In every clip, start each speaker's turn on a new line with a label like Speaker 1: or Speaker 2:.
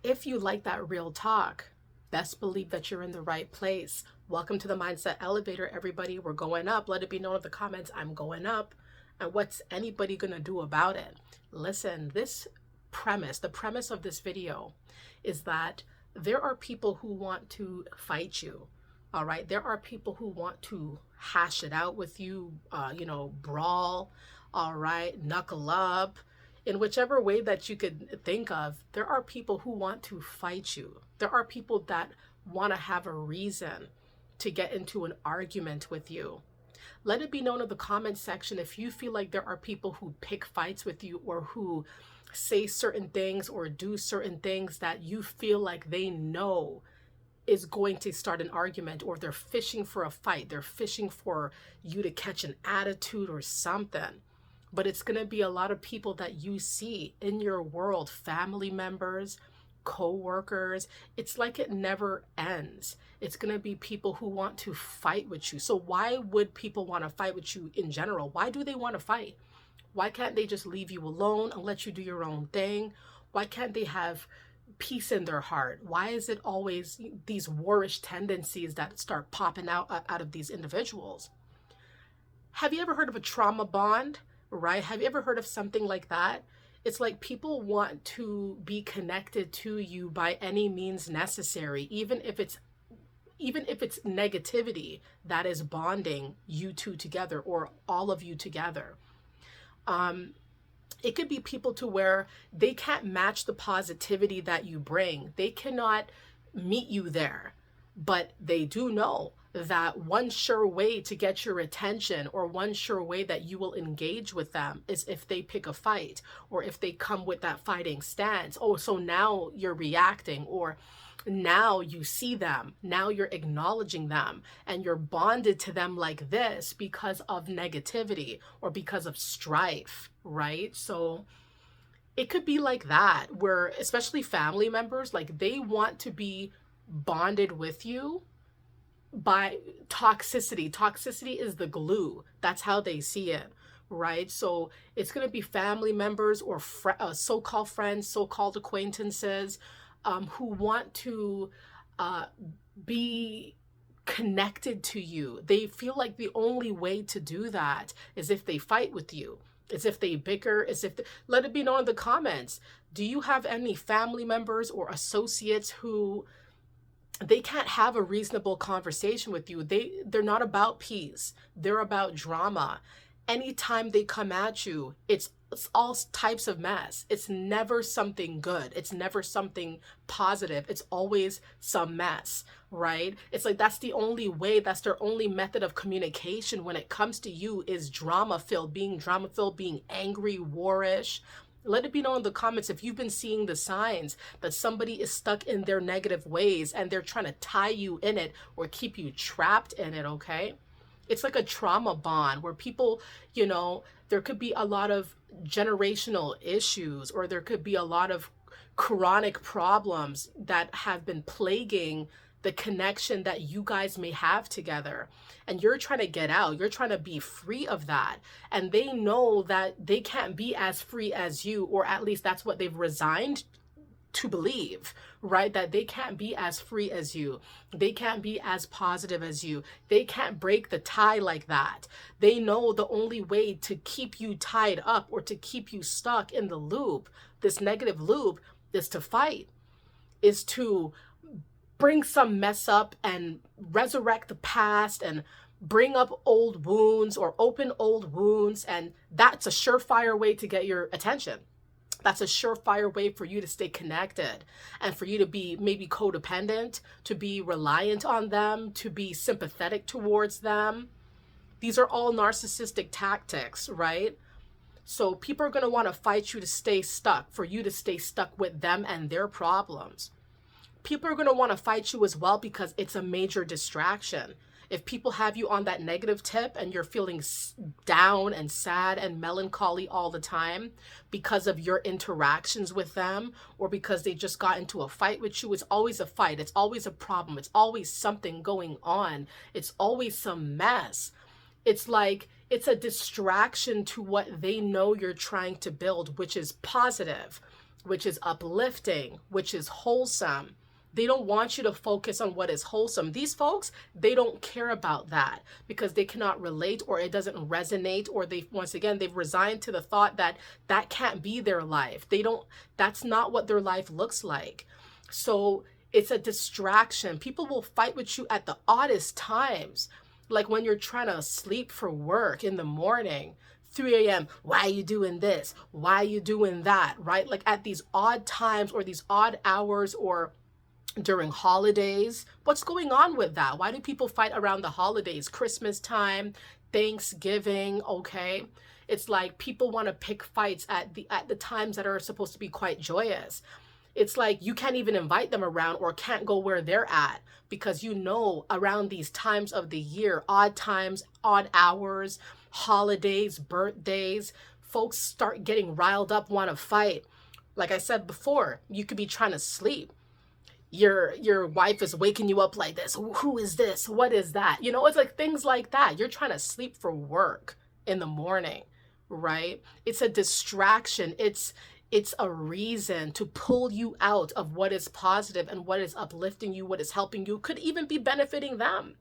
Speaker 1: If you like that real talk, best believe that you're in the right place. Welcome to the Mindset Elevator, everybody. We're going up. Let it be known in the comments, I'm going up. And what's anybody going to do about it? Listen, the premise of this video is that there are people who want to fight you. All right. There are people who want to hash it out with you, brawl. All right. Knuckle up in whichever way that you could think of. There are people who want to fight you. There are people that want to have a reason to get into an argument with you. Let it be known in the comment section if you feel like there are people who pick fights with you or who say certain things or do certain things that you feel like they know is going to start an argument, or they're fishing for a fight. They're fishing for you to catch an attitude or something. But it's going to be a lot of people that you see in your world, family members, co-workers. It's like it never ends. It's going to be people who want to fight with you. So why would people want to fight with you in general? Why do they want to fight? Why can't they just leave you alone and let you do your own thing? Why can't they have peace in their heart? Why is it always these warish tendencies that start popping out of these individuals? Have you ever heard of a trauma bond, right? Have you ever heard of something like that? It's like people want to be connected to you by any means necessary, even if it's negativity that is bonding you two together or all of you together. It could be people to where they can't match the positivity that you bring. They cannot meet you there, but they do know that one sure way to get your attention, or one sure way that you will engage with them, is if they pick a fight, or if they come with that fighting stance. Oh, so now you're reacting, or now you see them, now you're acknowledging them, and you're bonded to them like this because of negativity or because of strife, right? So it could be like that, where especially family members, like they want to be bonded with you by toxicity. Toxicity is the glue. That's how they see it, right? So it's going to be family members or so-called friends, so-called acquaintances, who want to be connected to you. They feel like the only way to do that is if they fight with you, is if they bicker, let it be known in the comments. Do you have any family members or associates who they can't have a reasonable conversation with you? They're not about peace. They're about drama. Anytime they come at you, it's all types of mess. It's never something good. It's never something positive. It's always some mess, right? It's like that's the only way, that's their only method of communication when it comes to you, is drama-filled, being angry, warish. Let it be known in the comments if you've been seeing the signs that somebody is stuck in their negative ways and they're trying to tie you in it or keep you trapped in it, okay? It's like a trauma bond where people, there could be a lot of generational issues, or there could be a lot of chronic problems that have been plaguing the connection that you guys may have together. And you're trying to get out. You're trying to be free of that. And they know that they can't be as free as you, or at least that's what they've resigned to believe, right? That they can't be as free as you. They can't be as positive as you. They can't break the tie like that. They know the only way to keep you tied up or to keep you stuck in the loop, this negative loop, is to fight, is to bring some mess up and resurrect the past and bring up old wounds or open old wounds. And that's a surefire way to get your attention. That's a surefire way for you to stay connected and for you to be maybe codependent, to be reliant on them, to be sympathetic towards them. These are all narcissistic tactics, right? So people are going to want to fight you to stay stuck, for you to stay stuck with them and their problems. People are going to want to fight you as well because it's a major distraction. If people have you on that negative tip and you're feeling down and sad and melancholy all the time because of your interactions with them, or because they just got into a fight with you, it's always a fight. It's always a problem. It's always something going on. It's always some mess. It's like it's a distraction to what they know you're trying to build, which is positive. which is uplifting, which is wholesome. They don't want you to focus on what is wholesome. These folks, they don't care about that because they cannot relate, or it doesn't resonate, or once again, they've resigned to the thought that that can't be their life. That's not what their life looks like. So it's a distraction. People will fight with you at the oddest times. Like when you're trying to sleep for work in the morning, 3 a.m. Why are you doing this? Why are you doing that? Right? Like at these odd times or these odd hours, or during holidays. What's going on with that? Why do people fight around the holidays? Christmas time, Thanksgiving, okay? It's like people want to pick fights at the times that are supposed to be quite joyous. It's like you can't even invite them around, or can't go where they're at, because around these times of the year, odd times, odd hours, holidays, birthdays, folks start getting riled up, want to fight. Like I said before, you could be trying to sleep. Your wife is waking you up like this. Who is this? What is that? It's like things like that. You're trying to sleep for work in the morning, right? It's a distraction. It's a reason to pull you out of what is positive and what is uplifting you, what is helping you, could even be benefiting them,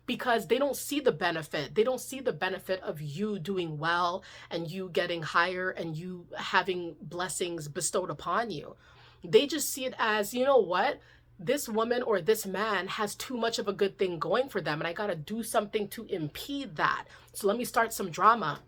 Speaker 1: because they don't see the benefit. They don't see the benefit of you doing well and you getting higher and you having blessings bestowed upon you. They just see it as, you know what? This woman or this man has too much of a good thing going for them, and I got to do something to impede that. So let me start some drama.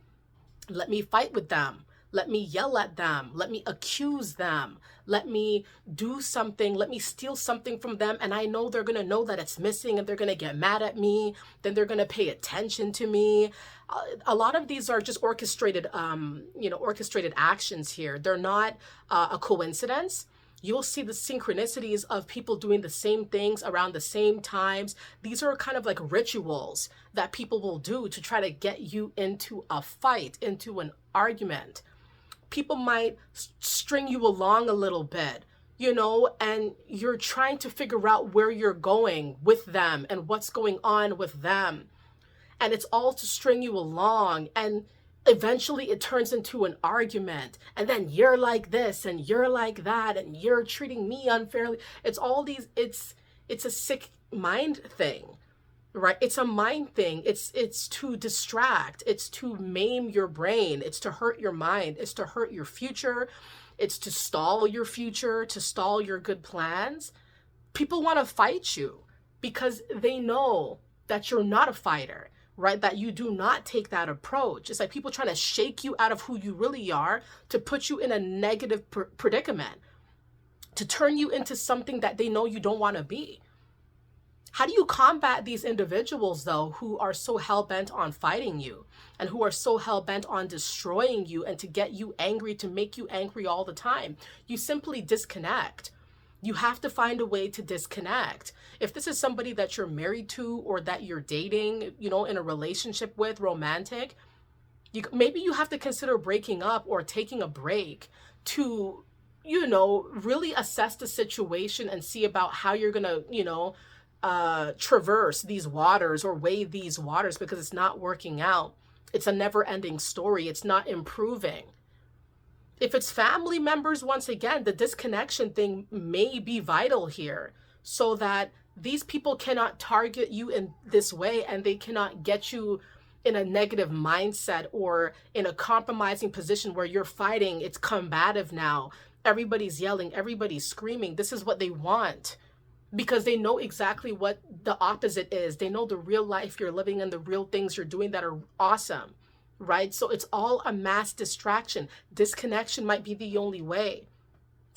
Speaker 1: Let me fight with them. Let me yell at them. Let me accuse them. Let me do something. Let me steal something from them. And I know they're going to know that it's missing, and they're going to get mad at me. Then they're going to pay attention to me. A lot of these are just orchestrated actions here. They're not a coincidence. You'll see the synchronicities of people doing the same things around the same times. These are kind of like rituals that people will do to try to get you into a fight, into an argument. People might string you along a little bit, and you're trying to figure out where you're going with them and what's going on with them. And it's all to string you along. And eventually it turns into an argument, and then you're like this and you're like that and you're treating me unfairly. It's a sick mind thing, right? It's a mind thing. It's to distract, it's to maim your brain, it's to hurt your mind, it's to hurt your future, it's to stall your future, to stall your good plans. People want to fight you because they know that you're not a fighter, right? That you do not take that approach. It's like people trying to shake you out of who you really are to put you in a negative predicament, to turn you into something that they know you don't want to be. How do you combat these individuals, though, who are so hell-bent on fighting you and who are so hell-bent on destroying you and to get you angry, to make you angry all the time? You simply disconnect. You have to find a way to disconnect. If this is somebody that you're married to or that you're dating, in a relationship with, romantic, maybe you have to consider breaking up or taking a break to, really assess the situation and see about how you're going to, traverse these waters or wade these waters, because it's not working out. It's a never-ending story. It's not improving. If it's family members, once again, the disconnection thing may be vital here, so that these people cannot target you in this way and they cannot get you in a negative mindset or in a compromising position where you're fighting. It's combative now. Everybody's yelling, everybody's screaming. This is what they want, because they know exactly what the opposite is. They know the real life you're living and the real things you're doing that are awesome, right? So it's all a mass distraction. Disconnection might be the only way.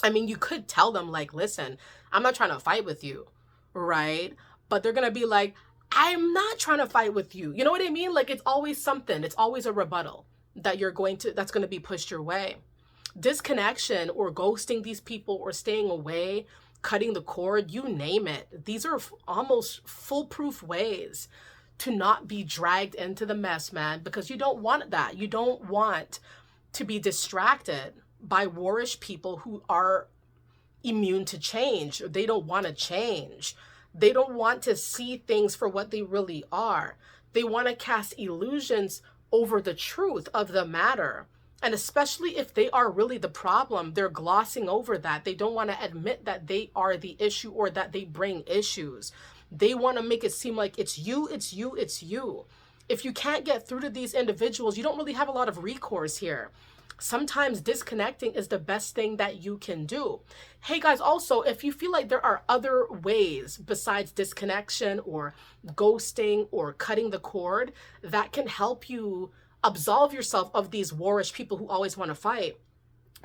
Speaker 1: I mean, you could tell them, like, listen, I'm not trying to fight with you, right? But they're going to be like, I'm not trying to fight with you. You know what I mean? Like, it's always something. It's always a rebuttal that's going to be pushed your way. Disconnection or ghosting these people or staying away, cutting the cord, you name it. These are almost foolproof ways to not be dragged into the mess, man, because you don't want that. You don't want to be distracted by warish people who are immune to change. They don't want to change. They don't want to see things for what they really are. They want to cast illusions over the truth of the matter. And especially if they are really the problem, they're glossing over that. They don't want to admit that they are the issue or that they bring issues. They want to make it seem like it's you, it's you, it's you. If you can't get through to these individuals, you don't really have a lot of recourse here. Sometimes disconnecting is the best thing that you can do. Hey guys, also, if you feel like there are other ways besides disconnection or ghosting or cutting the cord that can help you absolve yourself of these warish people who always want to fight,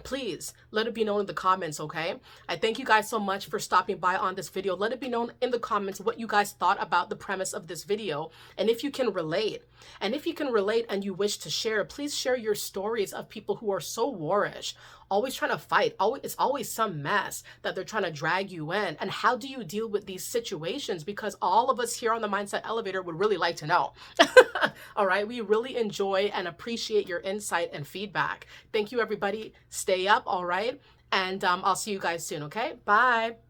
Speaker 1: please let it be known in the comments, okay? I thank you guys so much for stopping by on this video. Let it be known in the comments what you guys thought about the premise of this video and if you can relate. And if you can relate and you wish to share, please share your stories of people who are so warish, always trying to fight. It's always some mess that they're trying to drag you in. And how do you deal with these situations? Because all of us here on the Mindset Elevator would really like to know. All right, we really enjoy and appreciate your insight and feedback. Thank you, everybody. Stay up, all right? And I'll see you guys soon, okay? Bye.